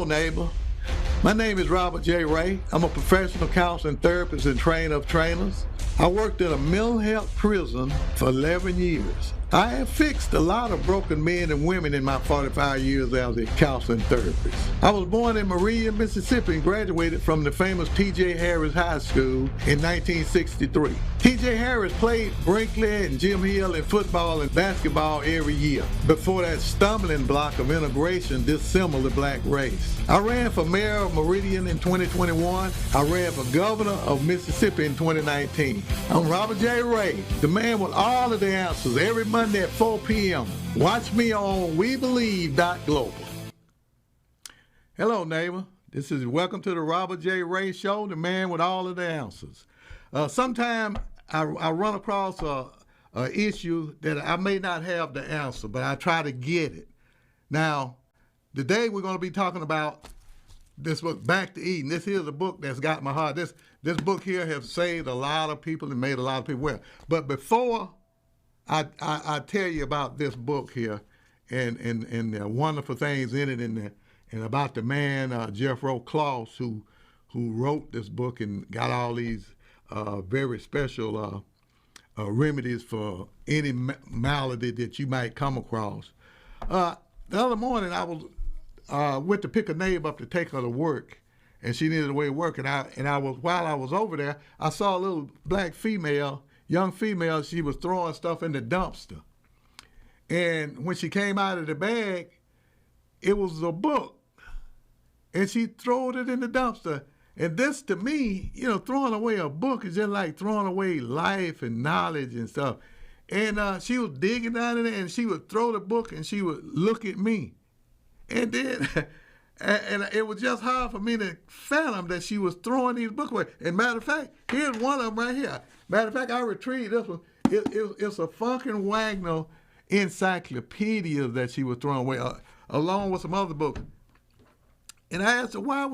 neighbor. My name is Robert J. Ray. I'm a professional counseling therapist and trainer of trainers. I worked in a mental health prison for 11 years. I have fixed a lot of broken men and women in my 45 years as a counseling therapist. I was born in Meridian, Mississippi and graduated from the famous T.J. Harris High School in 1963. T.J. Harris played Brinkley and Jim Hill in football and basketball every year before that stumbling block of integration dissembled the black race. I ran for mayor of Meridian in 2021. I ran for governor of Mississippi in 2019. I'm Robert J. Ray, the man with all of the answers, every Monday at 4 p.m. Watch me on WeBelieve.global. Hello, neighbor. This is welcome to the Robert J. Ray Show, the man with all of the answers. Sometimes I run across a issue that I may not have the answer, but I try to get it. Now, today we're going to be talking about this book, Back to Eden. This is a book that's got my heart. This book here has saved a lot of people and made a lot of people well. But before I tell you about this book here and the wonderful things in it and about the man, Jethro Kloss, who wrote this book and got all these very special remedies for any malady that you might come across. The other morning I was went to pick a neighbor up to take her to work, and she needed a way to work. And I was while I was over there, I saw a little black female, young female. She was throwing stuff in the dumpster, and when she came out of the bag, it was a book, and she threw it in the dumpster. And this, to me, throwing away a book is just like throwing away life and knowledge and stuff. And she was digging down in there, and she would throw the book, and she would look at me. And then, and it was just hard for me to fathom that she was throwing these books away. And matter of fact, here's one of them right here. Matter of fact, I retrieved this one. It's a Funkin' Wagner encyclopedia that she was throwing away, along with some other books. And I asked her, why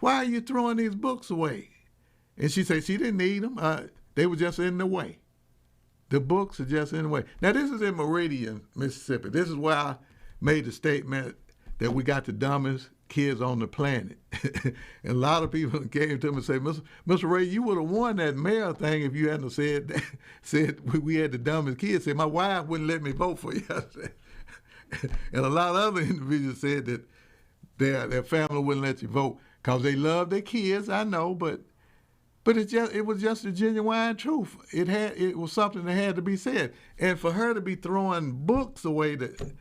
are you throwing these books away? And she said she didn't need them. They were just in the way. The books are just in the way. Now, this is in Meridian, Mississippi. This is where I made the statement that we got the dumbest kids on the planet. And a lot of people came to me and said, Mr. Ray, you would have won that mayor thing if you hadn't said that, said we had the dumbest kids. Said, my wife wouldn't let me vote for you. And a lot of other individuals said that their family wouldn't let you vote because they love their kids, I know, but it was just a genuine truth. It was something that had to be said. And for her to be throwing books away that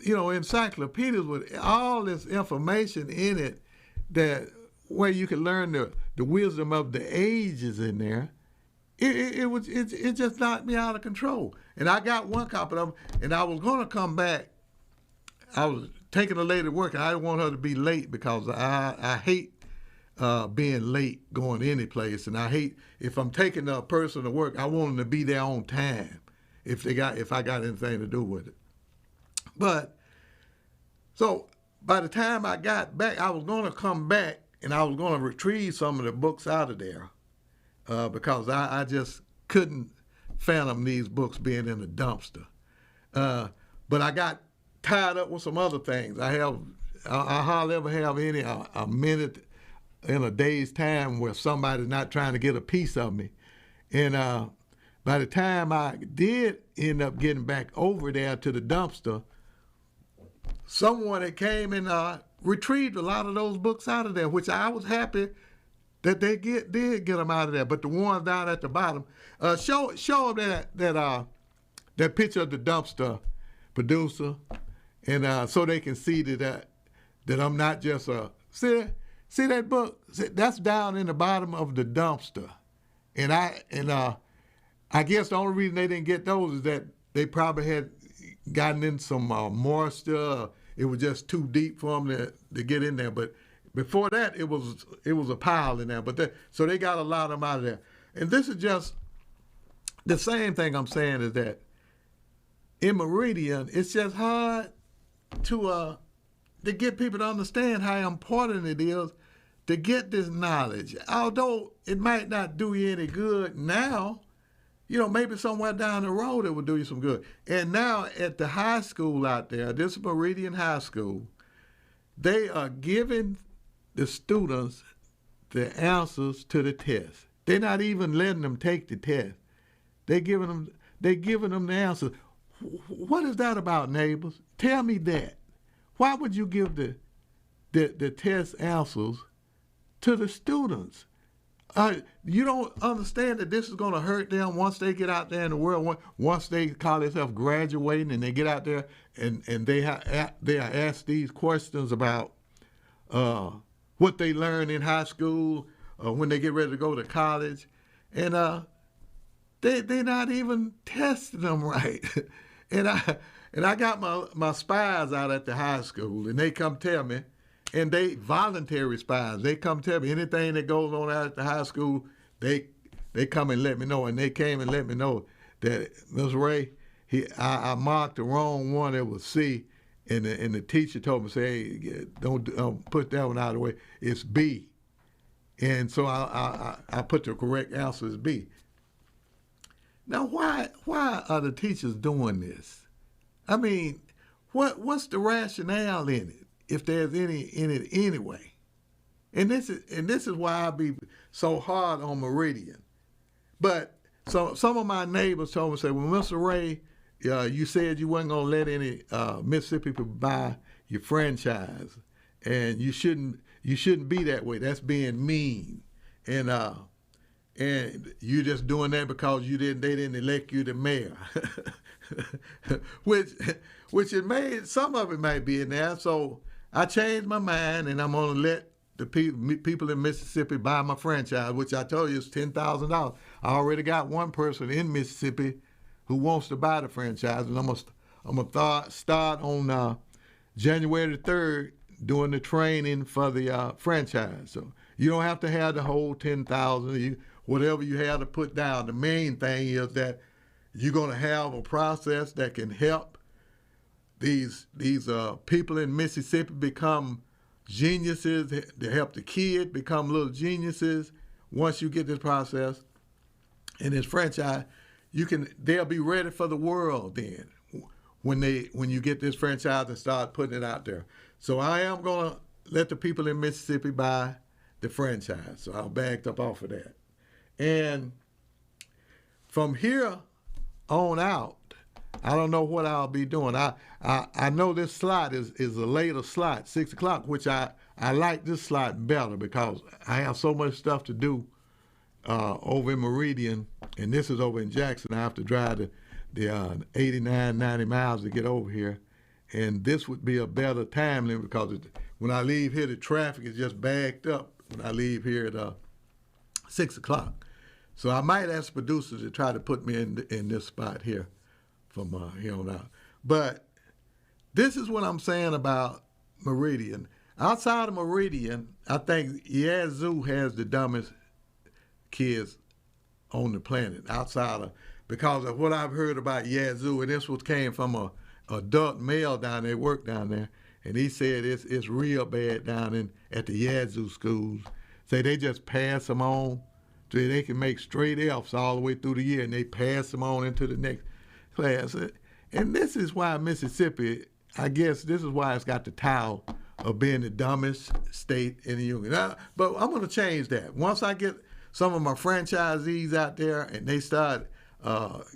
encyclopedias with all this information in it that where you can learn the wisdom of the ages in there, it just knocked me out of control. And I got one copy of them, and I was going to come back. I was taking a lady to work, and I didn't want her to be late because I hate being late going any place, and I hate if I'm taking a person to work, I want them to be there on time if I got anything to do with it. But so by the time I got back, I was going to come back and I was going to retrieve some of the books out of there because I just couldn't fathom these books being in a dumpster. But I got tied up with some other things. I hardly ever have a minute in a day's time where somebody's not trying to get a piece of me. And by the time I did end up getting back over there to the dumpster, someone that came and retrieved a lot of those books out of there, which I was happy that they did get them out of there. But the ones down at the bottom, show them that picture of the dumpster producer, and so they can see that I'm not just a see that book. That's down in the bottom of the dumpster, and I guess the only reason they didn't get those is that they probably had gotten in some moisture. It was just too deep for them to get in there. But before that, it was a pile in there. But so they got a lot of them out of there. And this is just the same thing I'm saying is that in Meridian, it's just hard to get people to understand how important it is to get this knowledge. Although it might not do you any good now, maybe somewhere down the road it would do you some good. And now at the high school out there, this Meridian High School, they are giving the students the answers to the test. They're not even letting them take the test. They're giving them the answers. What is that about, neighbors? Tell me that. Why would you give the test answers to the students? You don't understand that this is going to hurt them once they get out there in the world, once they call themselves graduating and they get out there and they are asked these questions about what they learned in high school, when they get ready to go to college. And they're not even testing them right. and I got my spies out at the high school, and they come tell me, and they voluntary spies. They come tell me anything that goes on out at the high school. They come and let me know, and they came and let me know that Ms. Ray, I marked the wrong one. It was C, and the teacher told me, say, hey, don't put that one out of the way. It's B, and so I put the correct answer as B. Now, why are the teachers doing this? I mean, what's the rationale in it, if there's any in it anyway? And this is why I be so hard on Meridian. But so some of my neighbors told me, say, well, Mr. Ray, you said you wasn't gonna let any Mississippi people buy your franchise, and you shouldn't be that way. That's being mean, and you just doing that because they didn't elect you the mayor, which it made, some of it might be in there. So I changed my mind, and I'm gonna let the people in Mississippi buy my franchise, which I told you is $10,000. I already got one person in Mississippi who wants to buy the franchise, and I'm gonna start on January the 3rd doing the training for the franchise. So you don't have to have the whole 10,000. Whatever you have to put down. The main thing is that you're going to have a process that can help these people in Mississippi become geniuses, to help the kid become little geniuses. Once you get this process and this franchise, they'll be ready for the world then when you get this franchise and start putting it out there. So I am going to let the people in Mississippi buy the franchise. So I'll back up off of that. And from here on out, I don't know what I'll be doing. I know this slot is a later slot, 6 o'clock, which I like this slot better because I have so much stuff to do over in Meridian, and this is over in Jackson. I have to drive the 89, 90 miles to get over here. And this would be a better time limit because when I leave here, the traffic is just backed up when I leave here at 6 o'clock. So I might ask producers to try to put me in this spot here from here on out. But this is what I'm saying about Meridian. Outside of Meridian, I think Yazoo has the dumbest kids on the planet because of what I've heard about Yazoo, and this came from a adult male down there, worked down there, and he said it's real bad down at the Yazoo schools. Say they just pass them on. So they can make straight F's all the way through the year, and they pass them on into the next class. And this is why Mississippi, I guess this is why it's got the title of being the dumbest state in the union. But I'm going to change that. Once I get some of my franchisees out there and they start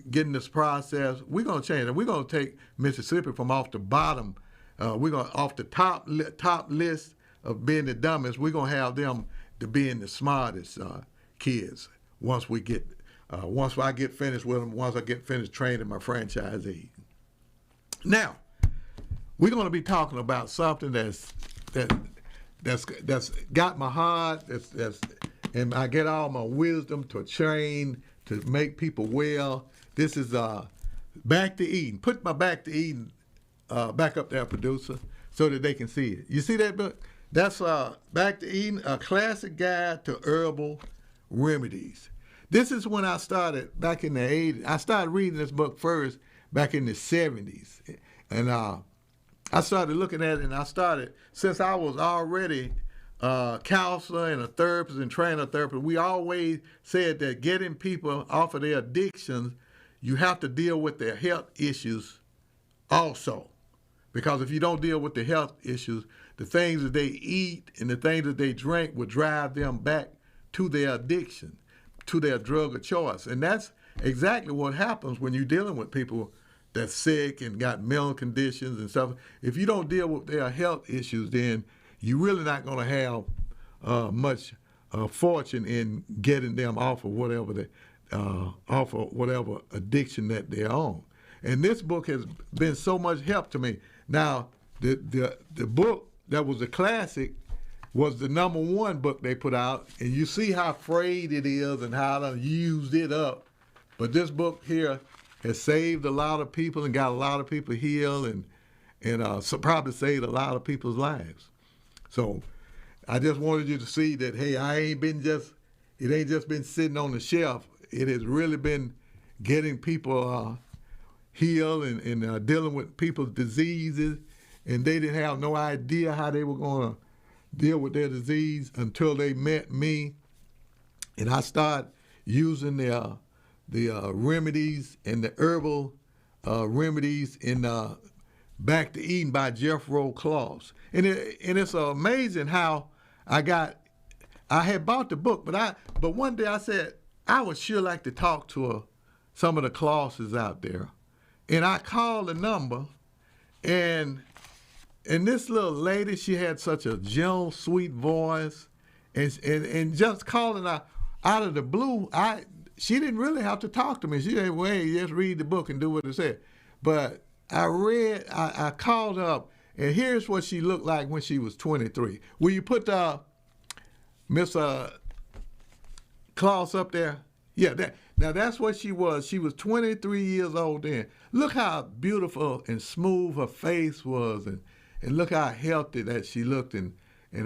getting this process, we're going to change it. We're going to take Mississippi from off the bottom. We're going off the top list of being the dumbest. We're going to have them to being the smartest kids once I get finished with them, once I get finished training my franchisees. Now, we're going to be talking about something that's got my heart, and I get all my wisdom to train, to make people well. This is Back to Eden. Put my Back to Eden back up there, producer, so that they can see it. You see that book? That's Back to Eden, a classic guide to herbal remedies. This is when I started back in the 80s. I started reading this book first back in the 70s. And I started looking at it, and since I was already a counselor and a therapist and trainer therapist, we always said that getting people off of their addictions, you have to deal with their health issues also. Because if you don't deal with the health issues, the things that they eat and the things that they drink would drive them back to their addiction, to their drug of choice. And that's exactly what happens when you're dealing with people that's sick and got mental conditions and stuff. If you don't deal with their health issues, then you're really not going to have much fortune in getting them off of whatever addiction that they're on. And this book has been so much help to me. Now, the book that was a classic was the #1 book they put out, and you see how frayed it is and how they used it up. But this book here has saved a lot of people and got a lot of people healed and so probably saved a lot of people's lives. So I just wanted you to see that, hey, it ain't just been sitting on the shelf. It has really been getting people healed and dealing with people's diseases, and they didn't have no idea how they were going to deal with their disease until they met me, and I started using the remedies and the herbal remedies in Back to Eden by Jethro Claus. And it's amazing how I had bought the book, but one day I said, I would sure like to talk to some of the Clauses out there. And I called the number, and this little lady, she had such a gentle, sweet voice, and just calling out of the blue, she didn't really have to talk to me. She said, well, hey, just read the book and do what it said. But I called her up, and here's what she looked like when she was 23. Will you put Miss Claus up there? Yeah, now that's what she was. She was 23 years old then. Look how beautiful and smooth her face was, and look how healthy that she looked, and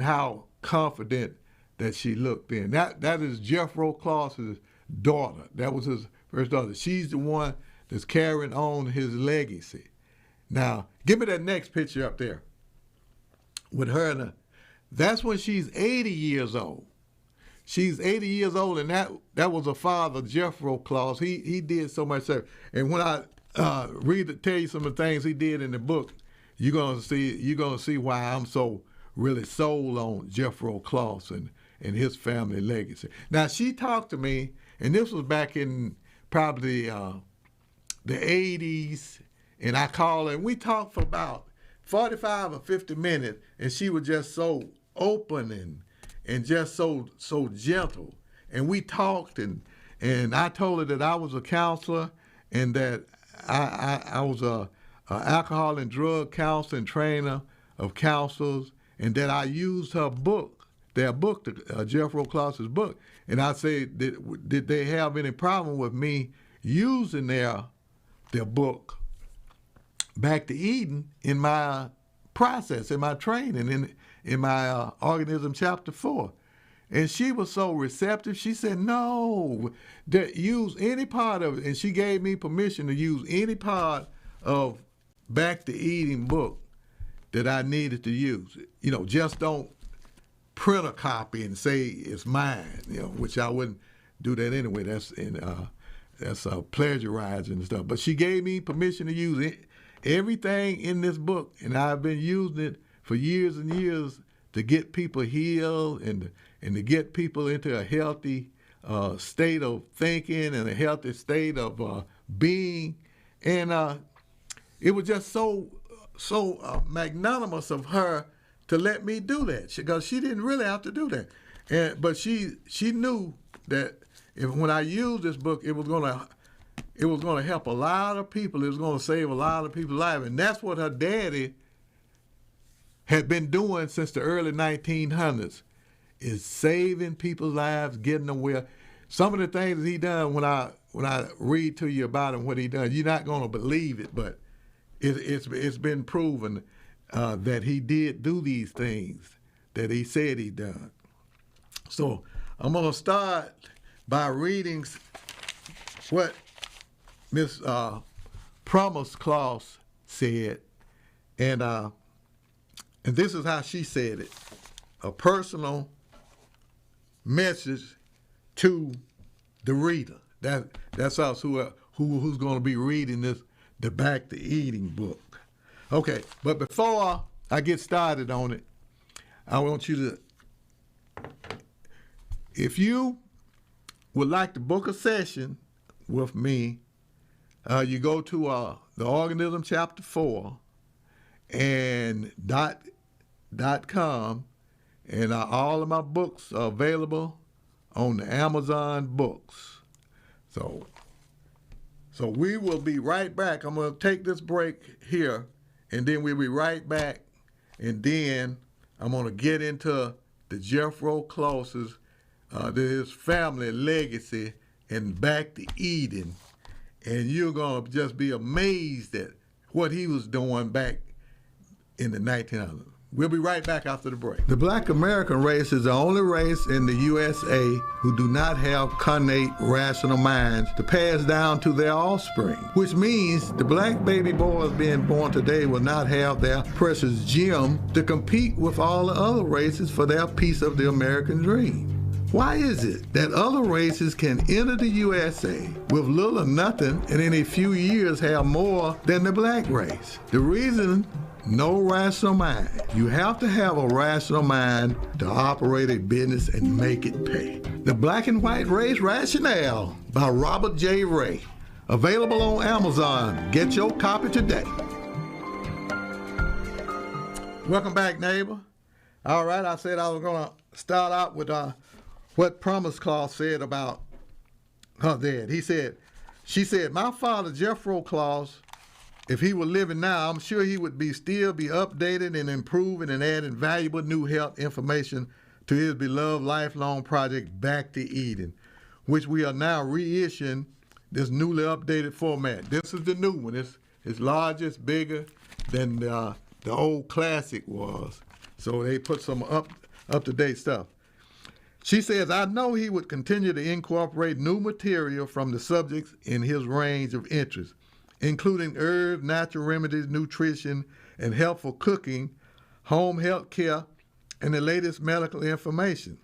how confident that she looked then. That is Jethro Claus's daughter. That was his first daughter. She's the one that's carrying on his legacy. Now, give me that next picture up there with her. That's when she's 80 years old. She's 80 years old, and that was her father, Jethro Claus. He did so much service. And when I tell you some of the things he did in the book, you're gonna see why I'm so really sold on Jethro Claus and his family legacy. Now, she talked to me, and this was back in probably the 80s, and I called her, and we talked for about 45 or 50 minutes, and she was just so open and just so gentle. And we talked, and I told her that I was a counselor, and that I was a alcohol and drug counselor and trainer of counselors, and that I used their book, Jethro Claus's book. And I said, did they have any problem with me using their book, Back to Eden, in my process, in my training, in my organism chapter 4? And she was so receptive. She said, no, use any part of it. And she gave me permission to use any part of Back to Eden book that I needed to use. Just don't print a copy and say it's mine, which I wouldn't do that anyway. That's plagiarizing and stuff. But she gave me permission to use everything in this book, and I've been using it for years and years to get people healed and to get people into a healthy state of thinking and a healthy state of being. And it was just so magnanimous of her to let me do that, because she didn't really have to do that. But she knew that when I used this book, it was gonna help a lot of people. It was gonna save a lot of people's lives, and that's what her daddy had been doing since the early 1900s, is saving people's lives, getting them well. Some of the things that he done, when I read to you about him, what he done, you're not gonna believe it, but it's been proven that he did do these things that he said he done. So I'm gonna start by reading what Miss Promise Claus said, and this is how she said it: a personal message to the reader. That's us who's going to be reading the Back to Eden book. Okay, but before I get started on it, I want you to, if you would like to book a session with me, you go to the Organism Chapter 4 and .com, and all of my books are available on the Amazon books. So we will be right back. I'm going to take this break here, and then we'll be right back, and then I'm going to get into the Jethro Claus's, his family legacy, and back to Eden. And you're going to just be amazed at what he was doing back in the 1900s. We'll be right back after the break. The Black American race is the only race in the USA who do not have connate rational minds to pass down to their offspring, which means the black baby boys being born today will not have their precious gem to compete with all the other races for their piece of the American dream. Why is it that other races can enter the USA with little or nothing and in a few years have more than the black race? The reason: no rational mind. You have to have a rational mind to operate a business and make it pay. The Black and White Race Rationale by Robert J. Ray. Available on Amazon. Get your copy today. Welcome back, neighbor. All right, I said I was going to start out with what Promise Claus said about her dad. She said, my father, Jethro Claus, if he were living now, I'm sure he would still be updated and improving and adding valuable new health information to his beloved lifelong project, Back to Eden, which we are now reissuing this newly updated format. This is the new one. It's larger, it's bigger than the old classic was. So they put some up-to-date stuff. She says, I know he would continue to incorporate new material from the subjects in his range of interests, including herbs, natural remedies, nutrition, and helpful cooking, home health care, and the latest medical information.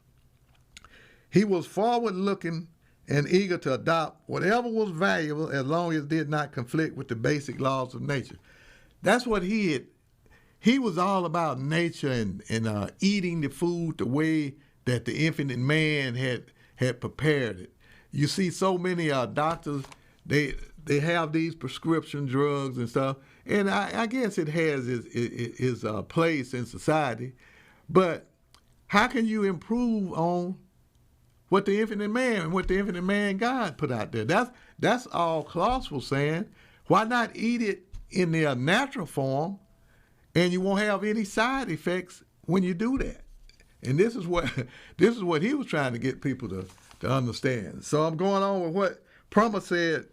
He was forward-looking and eager to adopt whatever was valuable as long as it did not conflict with the basic laws of nature. That's what he was all about, nature and eating the food the way that the infinite man had prepared it. You see so many doctors, they have these prescription drugs and stuff, and I guess it has its place in society, but how can you improve on what the infinite man God put out there? That's all Claus was saying. Why not eat it in their natural form, and you won't have any side effects when you do that? And this is what he was trying to get people to understand. So I'm going on with what Promise said.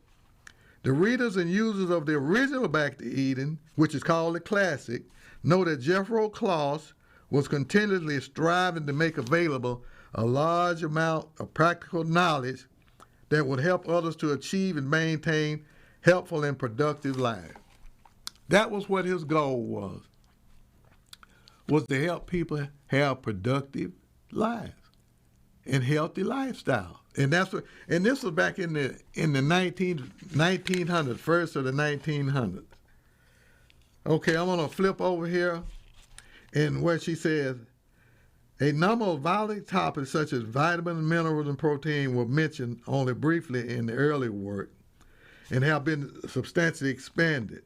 The readers and users of the original Back to Eden, which is called the Classic, know that Jethro Claus was continually striving to make available a large amount of practical knowledge that would help others to achieve and maintain helpful and productive lives. That was what his goal was to help people have productive lives and healthy lifestyle. And this was back in the 1900s, first of the 1900s. Okay, I'm gonna flip over here, and where she says, a number of vital topics such as vitamins, minerals, and protein were mentioned only briefly in the early work and have been substantially expanded.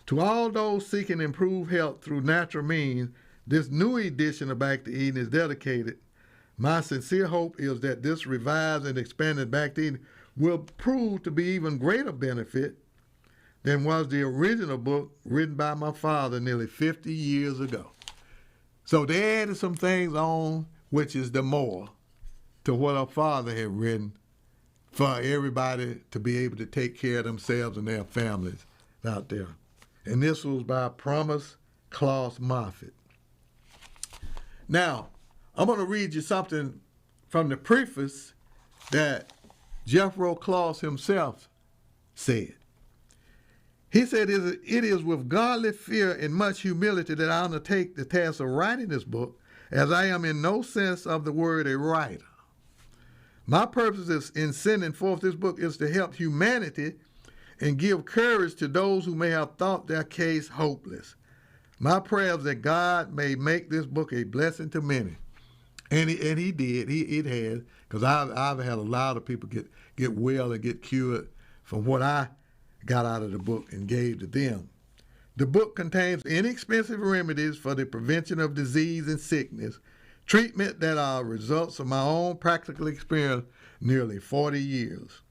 To all those seeking improved health through natural means, this new edition of Back to Eden is dedicated. My sincere hope is that this revised and expanded Back to Eden will prove to be even greater benefit than was the original book written by my father nearly 50 years ago. So they added some things on, which is the more to what our father had written for everybody to be able to take care of themselves and their families out there. And this was by Promise Claus Moffett. Now, I'm going to read you something from the preface that Jethro Claus himself said. He said, it is with godly fear and much humility that I undertake the task of writing this book, as I am in no sense of the word a writer. My purpose in sending forth this book is to help humanity and give courage to those who may have thought their case hopeless. My prayer is that God may make this book a blessing to many. And he did. It has, because I've had a lot of people get well and get cured from what I got out of the book and gave to them. The book contains inexpensive remedies for the prevention of disease and sickness, treatment that are results of my own practical experience nearly 40 years.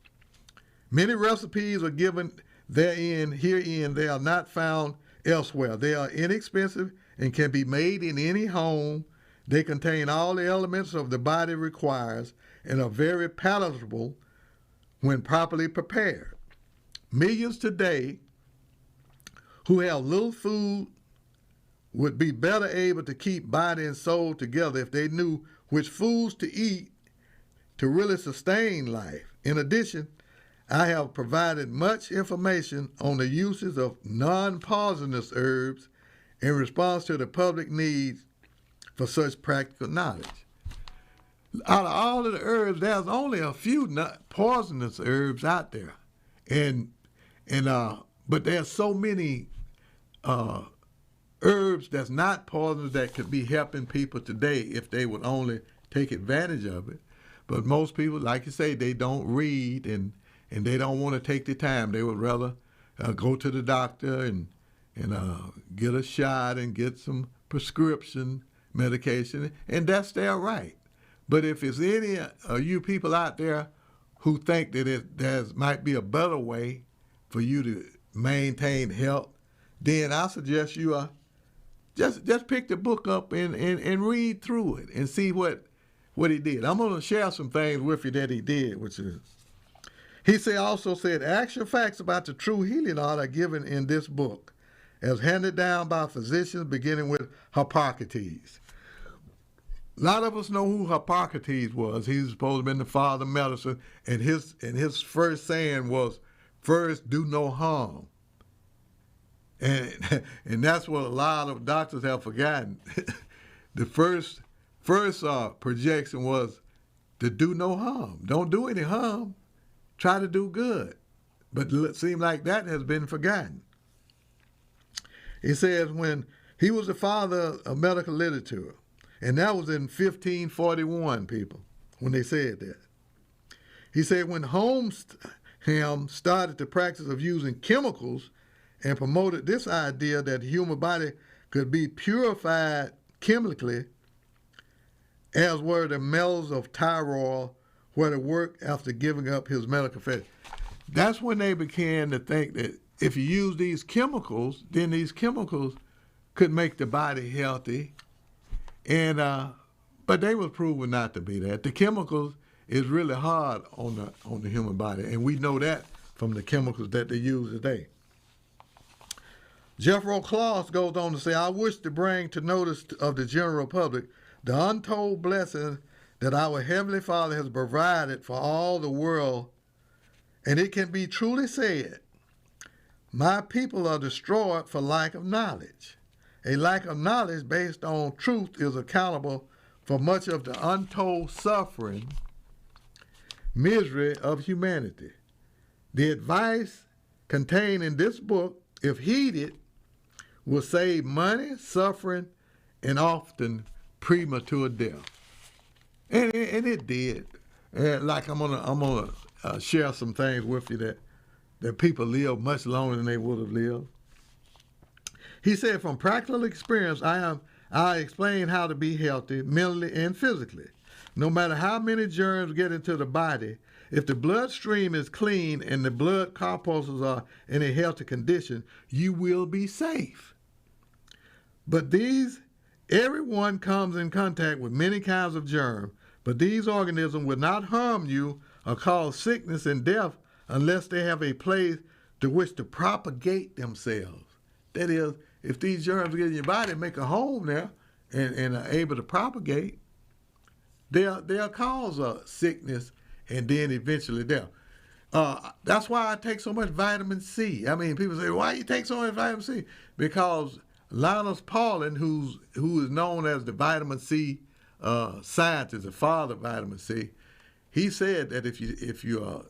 Many recipes are given herein. They are not found elsewhere. They are inexpensive and can be made in any home. They contain all the elements of the body requires and are very palatable when properly prepared. Millions today who have little food would be better able to keep body and soul together if they knew which foods to eat to really sustain life. In addition, I have provided much information on the uses of non-poisonous herbs in response to the public needs for such practical knowledge. Out of all of the herbs, there's only a few poisonous herbs out there, but there's so many herbs that's not poisonous that could be helping people today if they would only take advantage of it. But most people, like you say, they don't read and they don't want to take the time. They would rather go to the doctor and get a shot and get some prescription medication, and that's their right. But if it's any of you people out there who think that there might be a better way for you to maintain health, then I suggest you just pick the book up and read through it and see what he did. I'm going to share some things with you that he did, which is, he also said, actual facts about the true healing art are given in this book, as handed down by physicians, beginning with Hippocrates. A lot of us know who Hippocrates was. He's supposed to have been the father of medicine, and his first saying was, "First, do no harm." And that's what a lot of doctors have forgotten. The first projection was to do no harm. Don't do any harm. Try to do good. But it seems like that has been forgotten. He says when he was the father of medical literature, and that was in 1541, people, when they said that. He said when Holmes started the practice of using chemicals and promoted this idea that the human body could be purified chemically, as were the metals of Tyrol, where to work after giving up his medical faith. That's when they began to think that if you use these chemicals, then these chemicals could make the body healthy. And but they was proven not to be that. The chemicals is really hard on the human body, and we know that from the chemicals that they use today. Jethro Claus goes on to say, I wish to bring to notice of the general public the untold blessings that our Heavenly Father has provided for all the world, and it can be truly said, my people are destroyed for lack of knowledge. A lack of knowledge based on truth is accountable for much of the untold suffering, misery of humanity. The advice contained in this book, if heeded, will save money, suffering, and often premature death. And it did. And like I'm gonna share some things with you that people live much longer than they would have lived. He said, from practical experience, I explain how to be healthy mentally and physically. No matter how many germs get into the body, if the bloodstream is clean and the blood corpuscles are in a healthy condition, you will be safe. But everyone comes in contact with many kinds of germs, but these organisms will not harm you or cause sickness and death unless they have a place to which to propagate themselves. That is, if these germs get in your body and make a home there and are able to propagate, they'll cause a sickness and then eventually death. That's why I take so much vitamin C. I mean, people say, why you take so much vitamin C? Because Linus Pauling, who is known as the vitamin C scientist, the father of vitamin C, he said that if you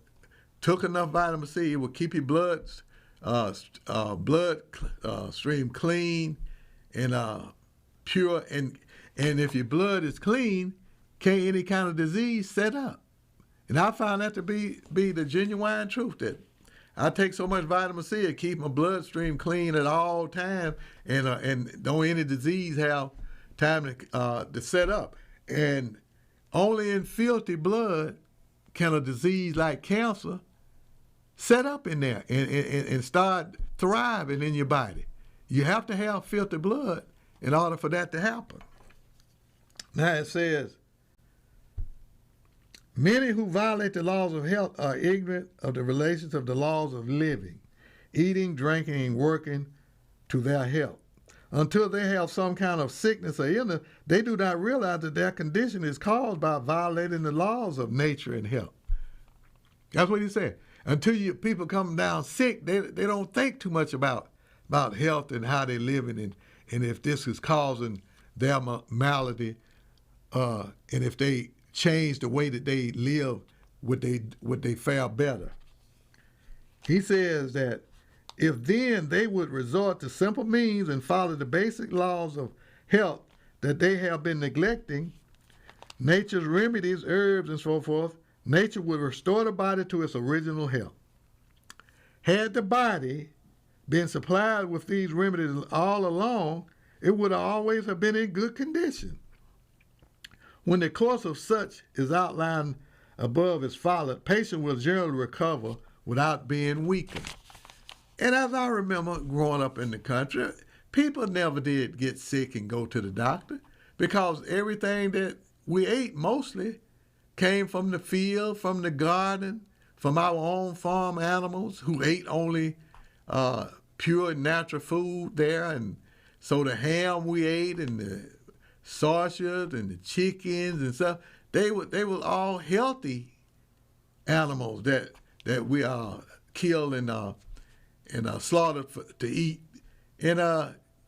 took enough vitamin C, it would keep your blood stream clean, and pure, and if your blood is clean, can't any kind of disease set up. And I found that to be the genuine truth, that I take so much vitamin C to keep my bloodstream clean at all times, and don't any disease have time to set up. And only in filthy blood can a disease like cancer set up in there and start thriving in your body. You have to have filthy blood in order for that to happen. Now it says, many who violate the laws of health are ignorant of the relations of the laws of living, eating, drinking, and working to their health. Until they have some kind of sickness or illness, they do not realize that their condition is caused by violating the laws of nature and health. That's what he said. Until people come down sick, they don't think too much about health and how they're living, and if this is causing their malady, and if they change the way that they live, would they fare better? He says that if then they would resort to simple means and follow the basic laws of health that they have been neglecting, nature's remedies, herbs, and so forth, nature would restore the body to its original health. Had the body been supplied with these remedies all along, it would always have been in good condition. When the course of such is outlined above is followed, patient will generally recover without being weakened. And as I remember growing up in the country, people never did get sick and go to the doctor because everything that we ate mostly came from the field, from the garden, from our own farm animals who ate only pure natural food there. And so the ham we ate and the sausages and the chickens and stuff, they were all healthy animals that we killed and slaughtered to eat. And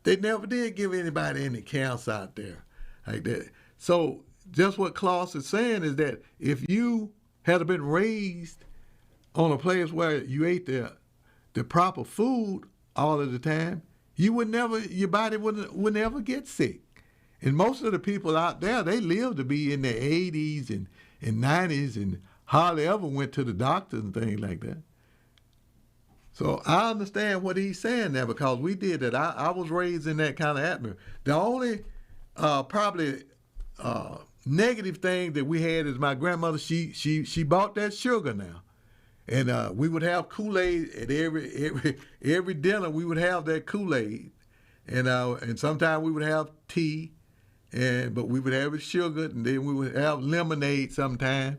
they never did give anybody any cancer out there like that. So just what Klaus is saying is that if you had been raised on a place where you ate the proper food all of the time, your body would never get sick. And most of the people out there, they live to be in their 80s and 90s and hardly ever went to the doctor and things like that. So I understand what he's saying there because we did that. I was raised in that kind of atmosphere. The only probably negative thing that we had is my grandmother, she bought that sugar now. And we would have Kool-Aid at every dinner. We would have that Kool-Aid, and sometimes we would have tea, but we would have it sugared, and then we would have lemonade sometime,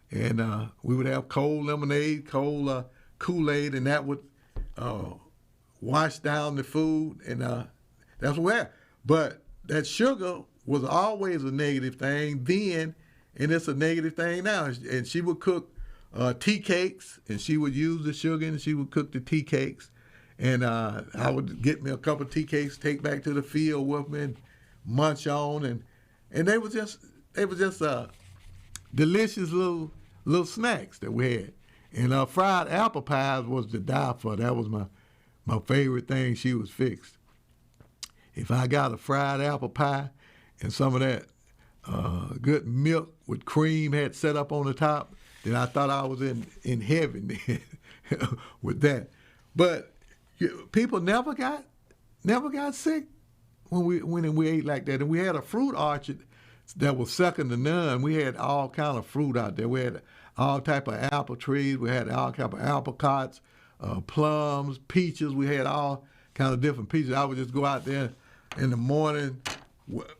and we would have cold lemonade, cold Kool-Aid, and that would wash down the food, and that's where. But that sugar was always a negative thing then, and it's a negative thing now. And she would cook tea cakes, and she would use the sugar, and she would cook the tea cakes. And I would get me a couple of tea cakes, take back to the field with me, and munch on, and they were just delicious little snacks that we had. And fried apple pies was to die for. That was my favorite thing she was fixed. If I got a fried apple pie and some of that good milk with cream had set up on the top, then I thought I was in heaven with that. But people never got sick when we ate like that. And we had a fruit orchard that was second to none. We had all kind of fruit out there. We had all type of apple trees. We had all type of apricots, plums, peaches. We had all kind of different peaches. I would just go out there in the morning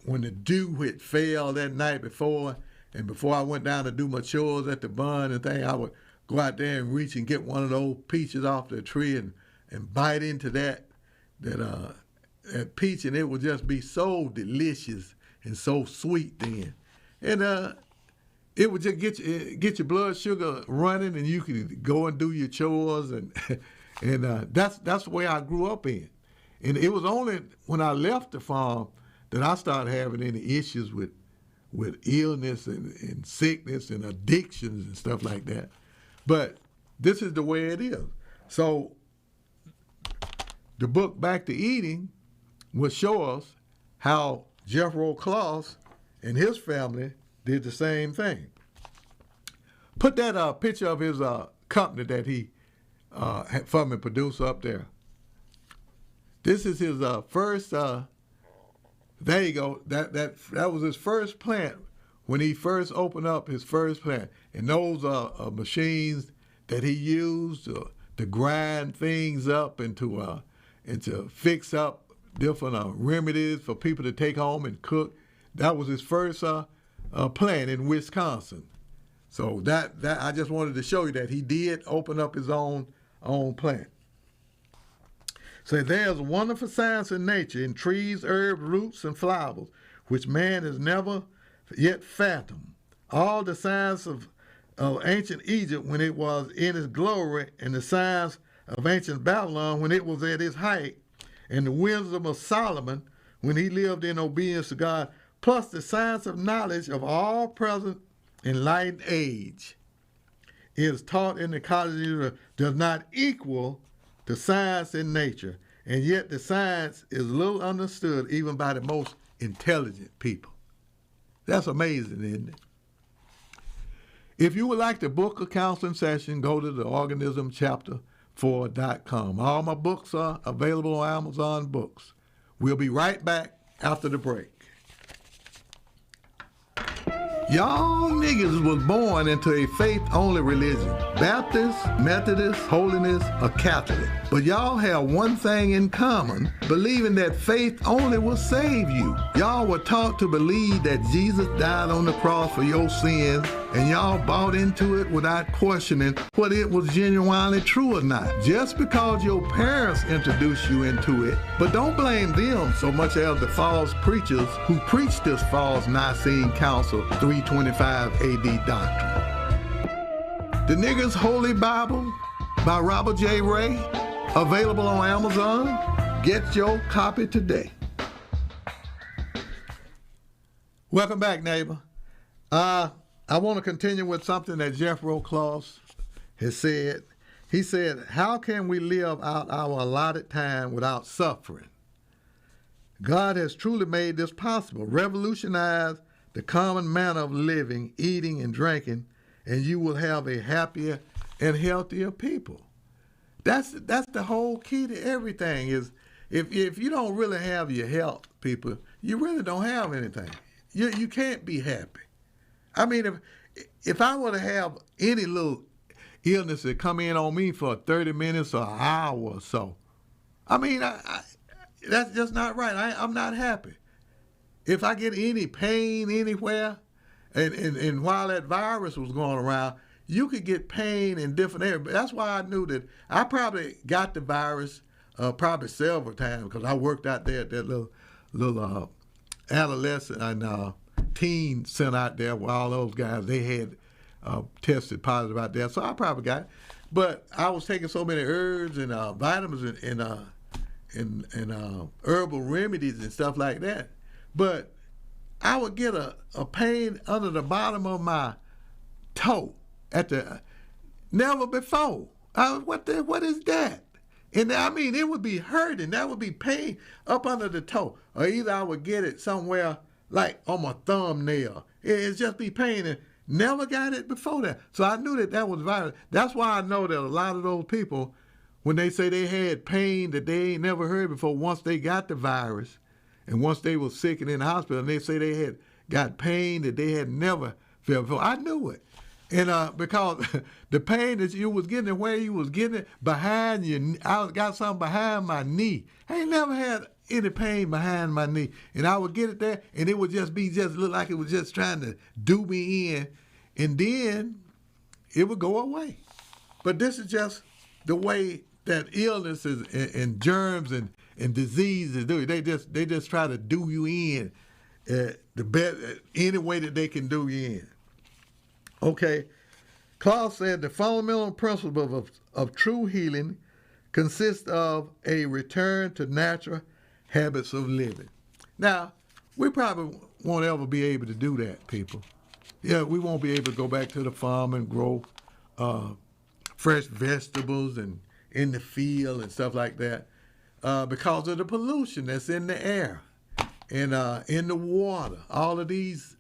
when the dew had fell that night before, and before I went down to do my chores at the barn and thing, I would go out there and reach and get one of those peaches off the tree and bite into that peach, and it would just be so delicious and so sweet then. And it would just get your blood sugar running, and you could go and do your chores, and that's the way I grew up in. And it was only when I left the farm that I started having any issues with illness and sickness and addictions and stuff like that. But this is the way it is. So the book Back to Eating will show us how Jethro Claus and his family did the same thing. Put that picture of his company that he had from and produced up there. This is his first. There you go. That was his first plant when he first opened up his first plant. And those machines that he used to grind things up and to fix up different remedies for people to take home and cook. That was his first plant in Wisconsin. So that I just wanted to show you that he did open up his own plant. So there's wonderful science in nature, in trees, herbs, roots, and flowers, which man has never yet fathomed. All the science of ancient Egypt when it was in its glory, and the science of ancient Babylon when it was at its height, and the wisdom of Solomon when he lived in obedience to God, plus the science of knowledge of all present enlightened age is taught in the colleges, does not equal the science in nature, and yet the science is little understood even by the most intelligent people. That's amazing, isn't it? If you would like to book a counseling session, go to the organismchapter4.com. All my books are available on Amazon Books. We'll be right back after the break. Y'all niggas was born into a faith-only religion. Baptist, Methodist, Holiness, or Catholic. But y'all have one thing in common, believing that faith only will save you. Y'all were taught to believe that Jesus died on the cross for your sins, and y'all bought into it without questioning whether it was genuinely true or not. Just because your parents introduced you into it, but don't blame them so much as the false preachers who preach this false Nicene Council 325 AD doctrine. The Nigger's Holy Bible by Robert J. Ray, available on Amazon. Get your copy today. Welcome back, neighbor. I want to continue with something that Jethro Claus has said. He said, how can we live out our allotted time without suffering? God has truly made this possible. Revolutionize the common manner of living, eating, and drinking, and you will have a happier and healthier people. That's the whole key to everything is if you don't really have your health, people, you really don't have anything. You can't be happy. I mean, if I were to have any little illness that come in on me for 30 minutes or an hour or so, I mean, that's just not right. I'm not happy. If I get any pain anywhere, and while that virus was going around, you could get pain in different areas. But that's why I knew that I probably got the virus probably several times because I worked out there at that little adolescent and teen center out there where all those guys, they had tested positive out there. So I probably got it. But I was taking so many herbs and vitamins and herbal remedies and stuff like that. But I would get a pain under the bottom of my toe never before. What is that? And I mean, it would be hurting. That would be pain up under the toe. Or either I would get it somewhere like on my thumbnail. It'd just be pain. And never got it before that. So I knew that was virus. That's why I know that a lot of those people, when they say they had pain that they ain't never heard before, once they got the virus, and once they were sick and in the hospital, and they say they had got pain that they had never felt before, I knew it. And because the pain that you was getting, where you was getting it, behind you, I got something behind my knee. I ain't never had any pain behind my knee. And I would get it there, and it would just look like it was just trying to do me in. And then it would go away. But this is just the way that illnesses and germs and diseases do. They just try to do you in the best any way that they can do you in. Okay, Claus said the fundamental principle of true healing consists of a return to natural habits of living. Now, we probably won't ever be able to do that, people. Yeah, we won't be able to go back to the farm and grow fresh vegetables and in the field and stuff like that. because of the pollution that's in the air and in the water. All of these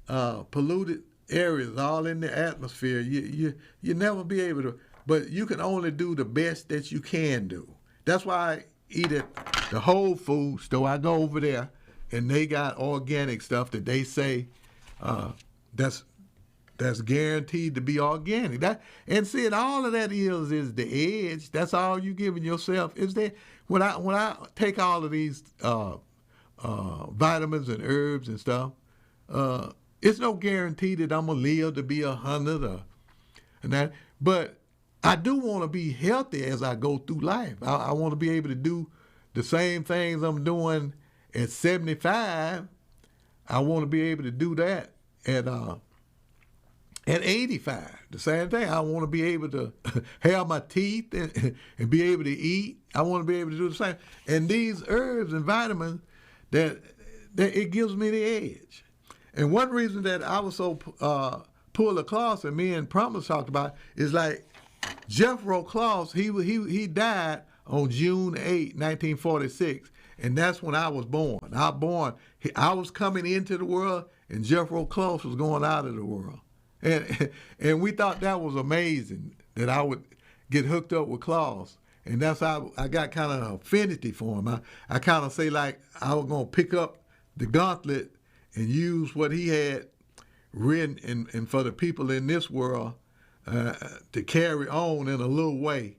polluted areas, all in the atmosphere. You never be able to, but you can only do the best that you can do. That's why I eat at the Whole Food store. I go over there, and they got organic stuff that they say that's guaranteed to be organic. And see, all of that is the edge. That's all you giving yourself. Is that when I take all of these vitamins and herbs and stuff, it's no guarantee that I'm gonna live to be 100 and that. But I do want to be healthy as I go through life. I want to be able to do the same things I'm doing at 75. I want to be able to do that at 85. The same thing. I want to be able to have my teeth and be able to eat. I want to be able to do the same. And these herbs and vitamins, that it gives me the edge. And one reason that I was so pulled across, and me and Promise talked about, is like Jethro Claus. He died on June 8, 1946, and that's when I was born. I was coming into the world, and Jethro Claus was going out of the world. And we thought that was amazing, that I would get hooked up with Claus. And that's how I got kind of an affinity for him. I kind of say like I was going to pick up the gauntlet and use what he had written and for the people in this world to carry on in a little way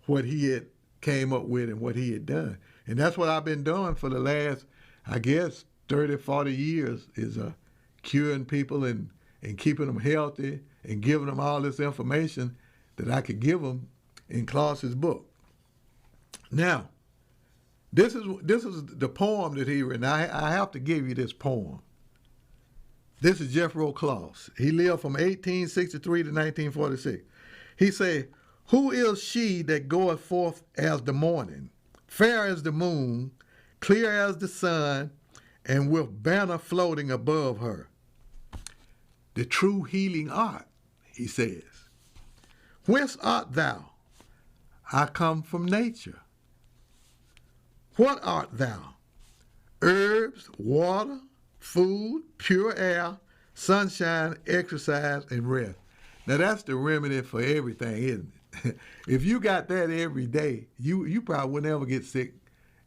what he had came up with and what he had done. And that's what I've been doing for the last, I guess, 30, 40 years, is curing people and keeping them healthy and giving them all this information that I could give them in Claus's book. Now, this is the poem that he written. I have to give you this poem. This is Jethro Claus. He lived from 1863 to 1946. He said, "Who is she that goeth forth as the morning, fair as the moon, clear as the sun, and with banner floating above her? The true healing art," he says. "Whence art thou? I come from nature. What art thou? Herbs, water, food, pure air, sunshine, exercise, and rest." Now that's the remedy for everything, isn't it? If you got that every day, you probably would never get sick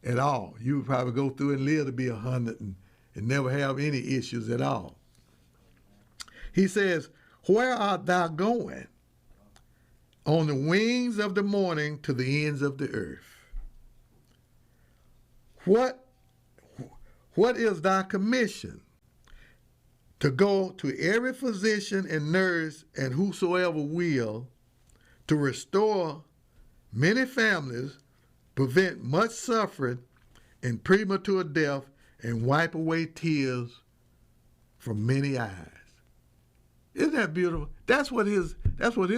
at all. You would probably go through and live to be 100 and never have any issues at all. He says, "Where art thou going? On the wings of the morning to the ends of the earth. What is thy commission? To go to every physician and nurse and whosoever will, to restore many families, prevent much suffering and premature death, and wipe away tears from many eyes." Isn't that beautiful? That's what his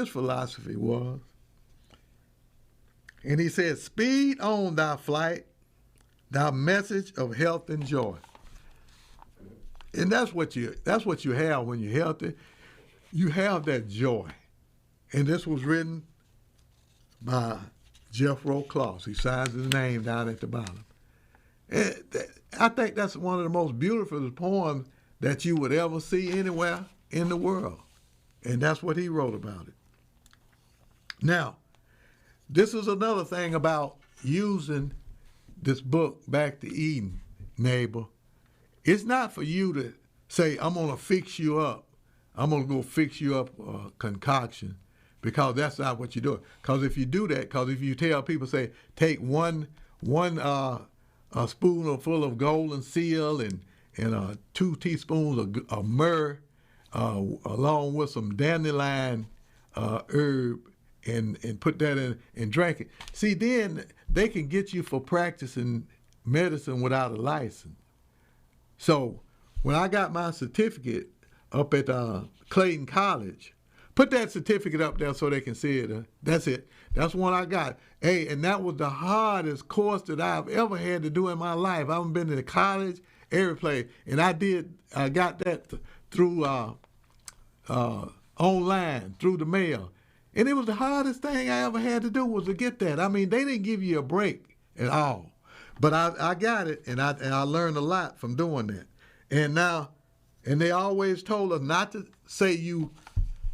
philosophy was. And he said, "Speed on thy flight, thy message of health and joy." And that's what you have when you're healthy. You have that joy. And this was written by Jethro Claus. He signs his name down at the bottom. And I think that's one of the most beautiful poems that you would ever see anywhere in the world. And that's what he wrote about it. Now, this is another thing about using this book, Back to Eden, neighbor. It's not for you to say, "I'm going to fix you up. I'm going to go fix you up a concoction," because that's not what you're doing. Because if you do that, because if you tell people, say, take one a spoonful of golden seal and 2 teaspoons of myrrh, along with some dandelion herb, and put that in and drink it. See, then they can get you for practicing medicine without a license. So when I got my certificate up at Clayton College, put that certificate up there so they can see it. That's it. That's one I got. Hey, and that was the hardest course that I've ever had to do in my life. I've been to college, every place, and I got that through online, through the mail. And it was the hardest thing I ever had to do was to get that. I mean, they didn't give you a break at all. But I got it, and I learned a lot from doing that. And they always told us not to say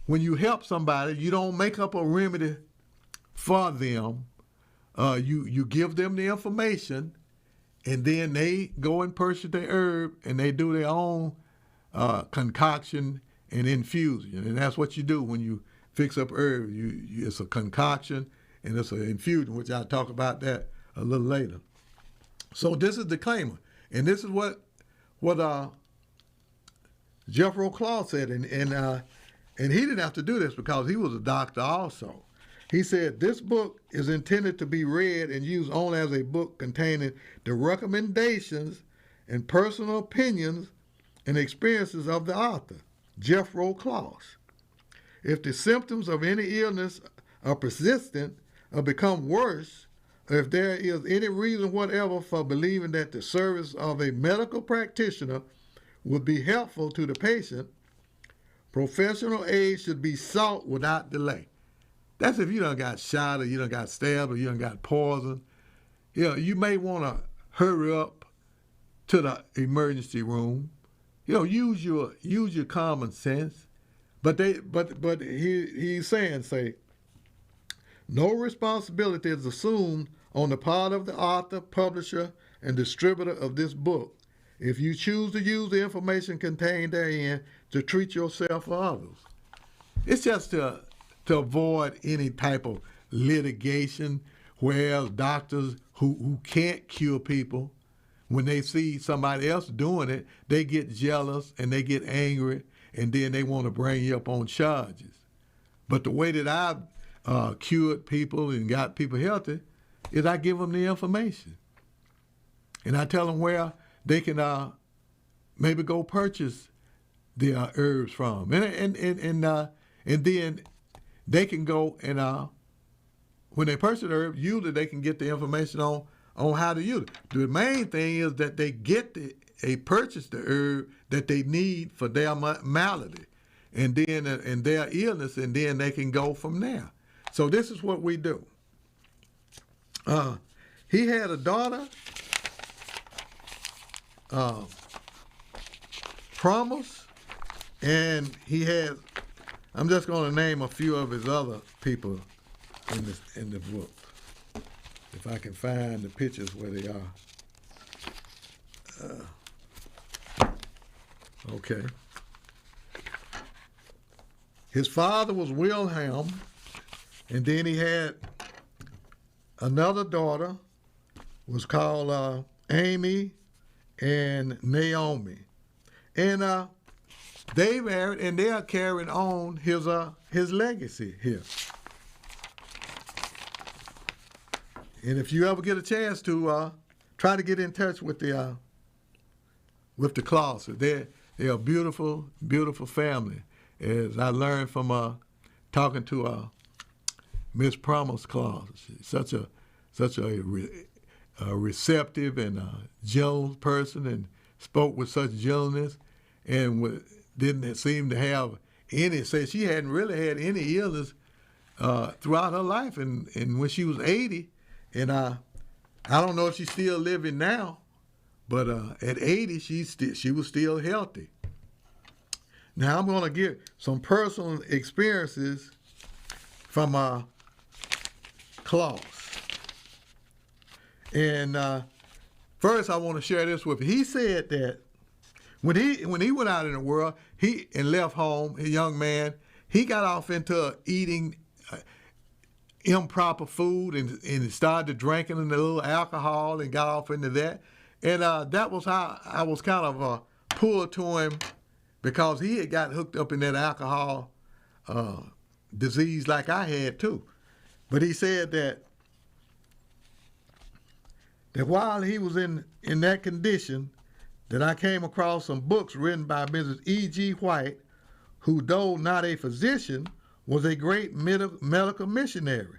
when you help somebody, you don't make up a remedy for them. You give them the information, and then they go and purchase their herb, and they do their own concoction and infusion. And that's what you do when you fix up herb. It's a concoction and it's an infusion, which I'll talk about that a little later. So this is the disclaimer, and this is what Jethro Claw said, and he didn't have to do this because he was a doctor also. He said, this book is intended to be read and used only as a book containing the recommendations and personal opinions and experiences of the author, Jethro Claw. If the symptoms of any illness are persistent or become worse, or if there is any reason whatever for believing that the service of a medical practitioner would be helpful to the patient, professional aid should be sought without delay. That's if you done got shot, or you done got stabbed, or you done got poisoned. You may want to hurry up to the emergency room. Use your common sense. But he's saying, no responsibility is assumed on the part of the author, publisher, and distributor of this book if you choose to use the information contained therein to treat yourself or others. It's just to avoid any type of litigation, whereas doctors who can't cure people, when they see somebody else doing it, they get jealous and they get angry, and then they want to bring you up on charges. But the way that I've cured people and got people healthy is I give them the information. And I tell them where they can maybe go purchase the herbs from. And then they can go and when they purchase the herb, usually they can get the information on how to use it. The main thing is that they purchase the herb that they need for their malady and then and their illness, and then they can go from there. So this is what we do. He had a daughter, Promise, and I'm just going to name a few of his other people in the book, if I can find the pictures where they are. Okay. His father was Wilhelm, and then he had another daughter, was called Amy and Naomi. And they married, and they are carrying on his legacy here. And if you ever get a chance to try to get in touch with the Clauses, they're a beautiful, beautiful family. As I learned from talking to Miss Promise Claus, she's such a receptive and gentle person, and spoke with such gentleness, and didn't seem to have any. Say she hadn't really had any illness throughout her life, and when she was 80, and I don't know if she's still living now, but at 80 she was still healthy. Now I'm going to give some personal experiences from Claus. And first I want to share this with you. He said that when he went out in the world, and left home, a young man, he got off into eating improper food and started drinking a little alcohol and got off into that. And that was how I was kind of pulled to him, because he had got hooked up in that alcohol disease like I had too. But he said that while he was in that condition, that I came across some books written by Mrs. E.G. White, who, though not a physician, was a great medical missionary.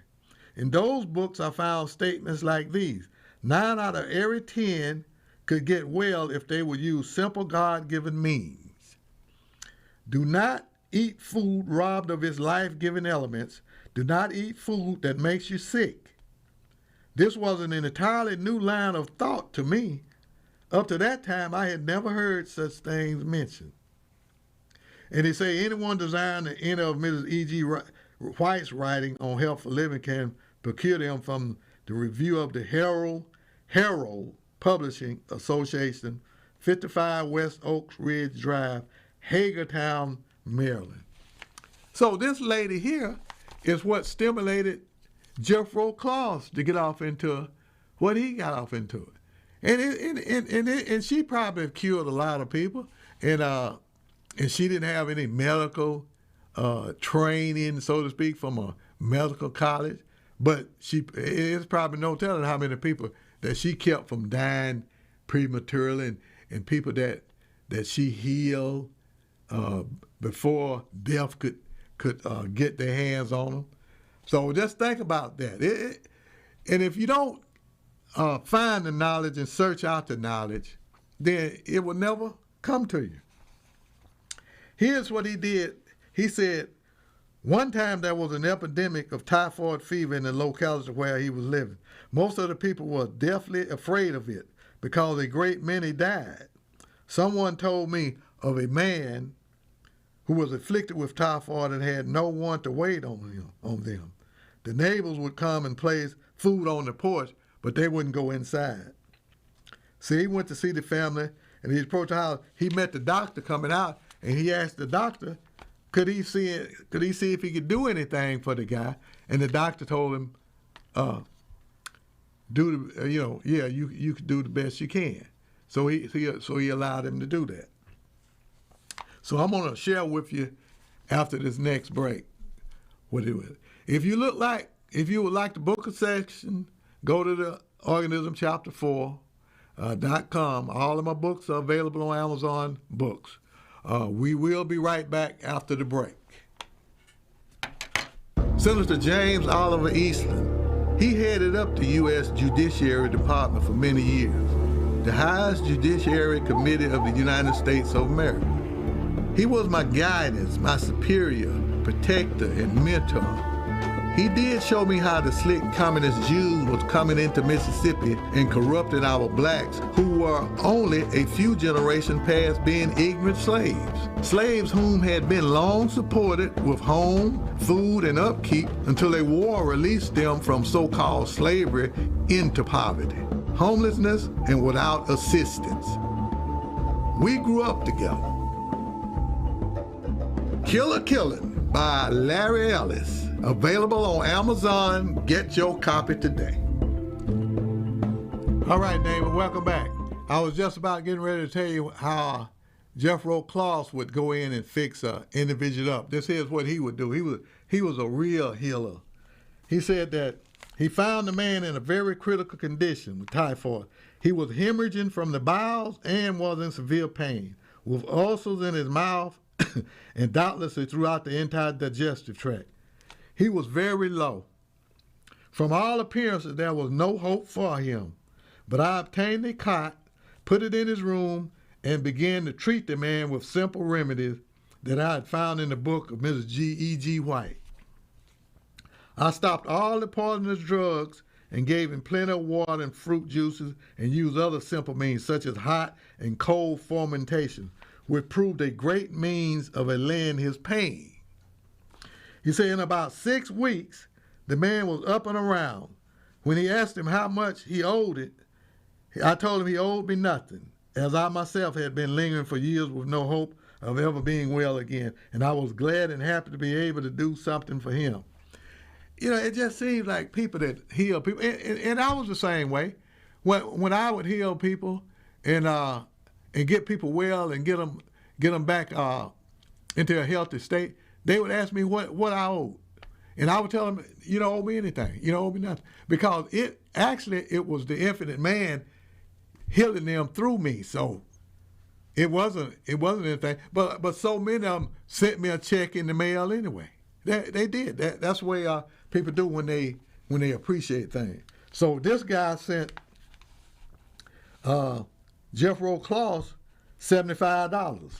In those books I found statements like these: 9 out of every 10 could get well if they would use simple God-given means. Do not eat food robbed of its life-giving elements. Do not eat food that makes you sick. This was an entirely new line of thought to me. Up to that time, I had never heard such things mentioned. And they say anyone desiring any of Mrs. E.G. White's writing on health for living can procure them from the review of the Herald Publishing Association, 55 West Oaks Ridge Drive, Hagerstown, Maryland. So this lady here is what stimulated Jethro Claus to get off into what he got off into. And she probably cured a lot of people. And she didn't have any medical training, so to speak, from a medical college. But it's probably no telling how many people that she kept from dying prematurely, and people that she healed before death could get their hands on them. So just think about that. And if you don't find the knowledge and search out the knowledge, then it will never come to you. Here's what he did. He said, one time there was an epidemic of typhoid fever in the locality where he was living. Most of the people were deathly afraid of it because a great many died. Someone told me of a man who was afflicted with typhoid and had no one to wait on them. The neighbors would come and place food on the porch, but they wouldn't go inside. See, he went to see the family, and he approached the house. He met the doctor coming out, and he asked the doctor, could he see if he could do anything for the guy? And the doctor told him, you could do the best you can. So he allowed him to do that. So I'm gonna share with you after this next break what it was. If you would like the book section, go to the Organism Chapter 4.com. All of my books are available on Amazon Books. We will be right back after the break. Senator James Oliver Eastland, he headed up the U.S. Judiciary Department for many years, the highest judiciary committee of the United States of America. He was my guidance, my superior, protector, and mentor. He did show me how the slick communist Jews was coming into Mississippi and corrupting our blacks who were only a few generations past being ignorant slaves. Slaves whom had been long supported with home, food, and upkeep until a war released them from so-called slavery into poverty, homelessness, and without assistance. We grew up together. Killer Killing by Larry Ellis. Available on Amazon. Get your copy today. All right, David, welcome back. I was just about getting ready to tell you how Jethro Claus would go in and fix an individual up. This is what he would do. He was a real healer. He said that he found the man in a very critical condition with typhoid. He was hemorrhaging from the bowels and was in severe pain, with ulcers in his mouth and doubtlessly throughout the entire digestive tract. He was very low. From all appearances, there was no hope for him. But I obtained a cot, put it in his room, and began to treat the man with simple remedies that I had found in the book of Mrs. E.G. White. I stopped all the poisonous drugs and gave him plenty of water and fruit juices and used other simple means such as hot and cold fermentation, which proved a great means of allaying his pain. He said in about 6 weeks, the man was up and around. When he asked him how much he owed it, I told him he owed me nothing, as I myself had been lingering for years with no hope of ever being well again, and I was glad and happy to be able to do something for him. You know, it just seems like people that heal people, and I was the same way. When I would heal people and get people well and get them back into a healthy state, they would ask me what I owed. And I would tell them, you don't owe me anything. You don't owe me nothing. Because it was the infinite man healing them through me. So it wasn't anything. But so many of them sent me a check in the mail anyway. They did. That's the way people do when they appreciate things. So this guy sent Jethro Claus $75.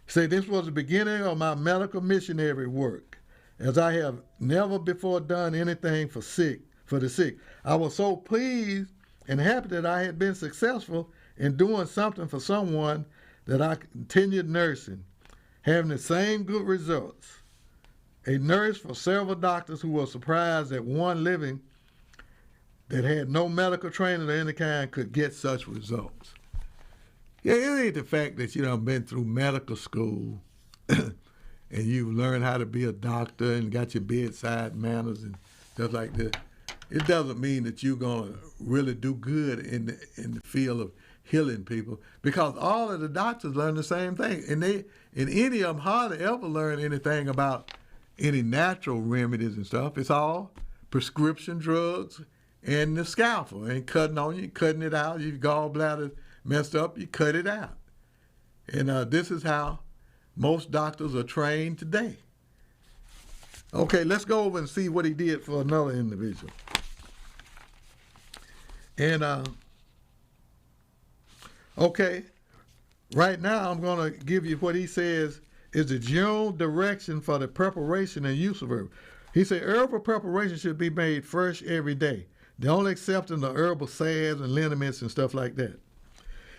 Say this was the beginning of my medical missionary work, as I have never before done anything for sick for the sick. I was so pleased and happy that I had been successful in doing something for someone that I continued nursing, having the same good results. A nurse for several doctors who were surprised that one living that had no medical training of any kind could get such results. Yeah, it ain't the fact that you done been through medical school and you learned how to be a doctor and got your bedside manners and stuff like that. It doesn't mean that you're going to really do good in the field of healing people, because all of the doctors learn the same thing. And any of them hardly ever learn anything about any natural remedies and stuff. It's all prescription drugs and the scalpel and cutting on you, cutting it out. Your gallbladder messed up, you cut it out. And this is how most doctors are trained today. Okay, let's go over and see what he did for another individual. And, okay, right now I'm going to give you what he says is the general direction for the preparation and use of herbal. He said herbal preparation should be made fresh every day. The only exception are herbal salves and liniments and stuff like that.